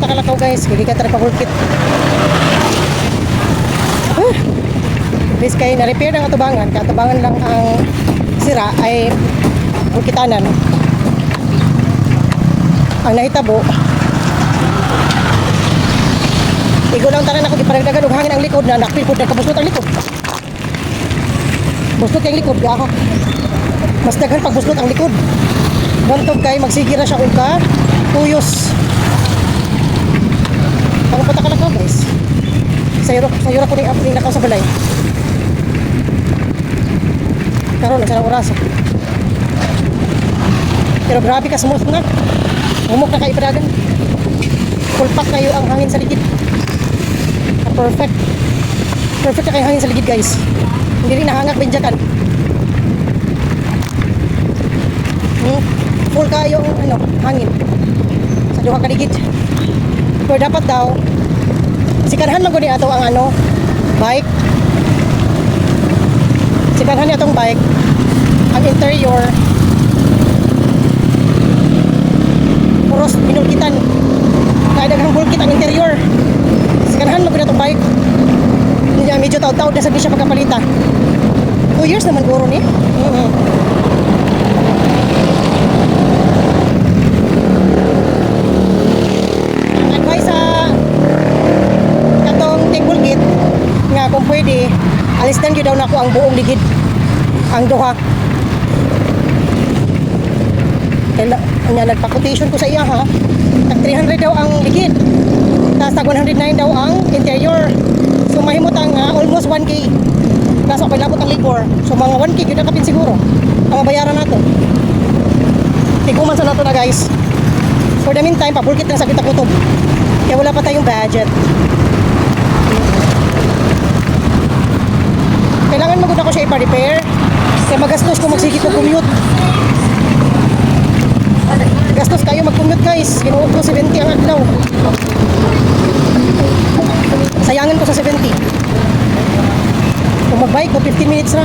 punta Kalakaw guys, hindi ka talaga worth it. Bis kay na-repair ng atubangan, katubangan lang ang sira ay Bukitanan. Ang nahitabo, igo lang tanan ako giparagdagan og hangin ang likod na nakpilpod nagkabustot ang likod. Bustot ang likod gaha. Mas daghan pag bustot ang likod. Bantog kay magsigira siya og ka tuyos. Ang punta Kalakaw guys. Sayro ko ning apning nakaw sa balay. Karon na sa oras. Pero grabe ka smooth na. Humok na kay ipadagan. Pulpak kayo ang hangin sa ligid. Perfect. Perfect na kayo hangin sa ligid guys. Hindi rin nahangak benjakan. Full kayo ang hangin sa duha ka ligid. Pero dapat daw sikanhan man guni ato ang bike. Sikanhan niya atong bike ang interior puros binulkitan. Kaya daghang bulkit ang interior. Sikanhan mo guni atong bike. Niya medyo taud-taud na sa siya pagkapalita. 2 years naman guro ni. Kung pwede, alistan yun daw na ako ang buong ligid. Ang duha. Kaya nagpa-quotation ko sa iya ha. Tag 300 daw ang ligid. Tapos tag 109 daw ang interior. So mahimot ang almost 1K. Tapos ako labot ang labor. So mga 1K yun na kapin siguro. Ang mabayaran nato. Tiguman sa nato na guys. For the meantime, pabulkit lang sa kita-kutob. Kaya wala pa tayong budget. Kailangan magod ako siya ipa-repair kaya magastos kung magsige ko commute. Gastos kayo mag-commute guys. Ginuog ko 70 ang adlaw. Sayangin ko sa 70. Kung mag-bike ko 15 minutes na.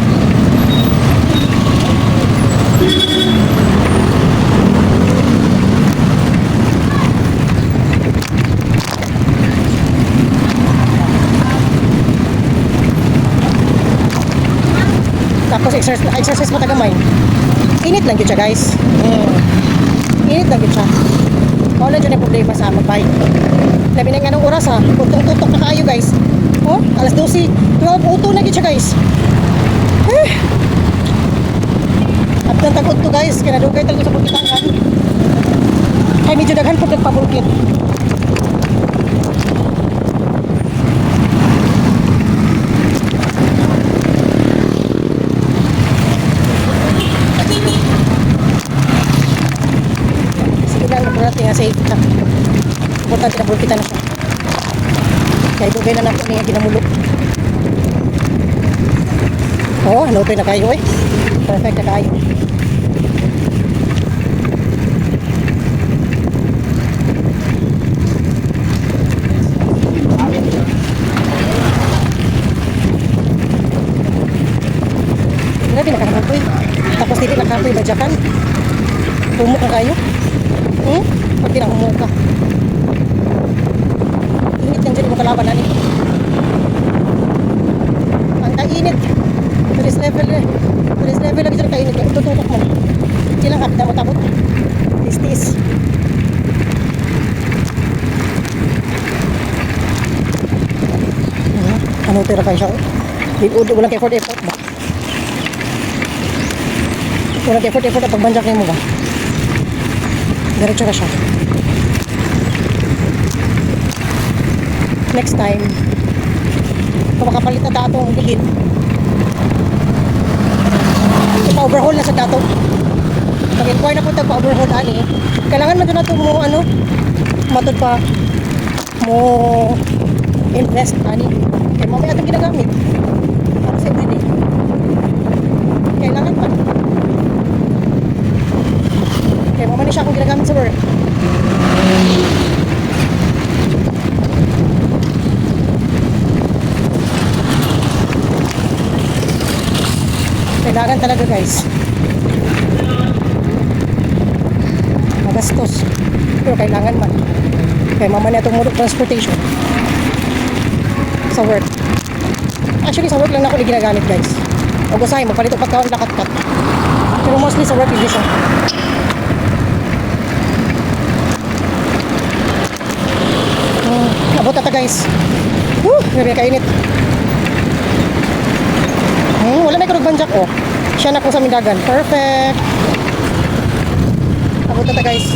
Tapos exercise pa tagamay. Init lang yun siya guys. Init lang yun siya. Wala dyan yung problema sa mag-bike. Labi na nga ng oras ha. Tutok na kayo guys. Alas 12. 12 uto na yun siya guys. At nang tagod to guys. Kinadugay talaga sa Bukitanan. Kaya medyo daghan po nagpabulkit. Nga safe na. Importante na bulkitan na siya. Kaya dugay na natin niya ginamulok. Hanotoy na kayo eh. Perfect na kayo. Grabe nakakapoy. Tapos hindi nakapoy badyakan. Pumuk na kayo. Pag tinahumok ka. Init yan dyan yung kalaban na nito. Ang kainit. Turis level eh. Turis level lagi dyan kainit. Kaya tututok mo. Silang hapda mo tapot. Tis-tis. Ano tira kayo siya? Walang effort ba? Walang effort na pagbanjak niyo mo ba? Diretso na siya. Next time, kung makapalit na datong ligid, ipa-overhaul na sa dato. Mag-inquire na po tagpa-overhaul ani. Kailangan man doon na ito mo matod pa mo invest ani. Kaya mamaya itong ginagamit. Para sa everyday. Kailangan pa. Kaya mamaya siya akong ginagamit sa work. Kailangan talaga guys. Magastos. Pero kailangan man. Kaya mama na itong mode of transportation. Sa work. Actually, sa work lang na ako ginagamit, guys. Huwag usahay, magpalit o pagkaon lakat-kat. Pero mostly sa work, hindi siya. Abot na ta, guys. Grabe kainit. Wala may karugban jack, oh. Siya na kung sa Mindagan. Perfect. Abot na ta, guys.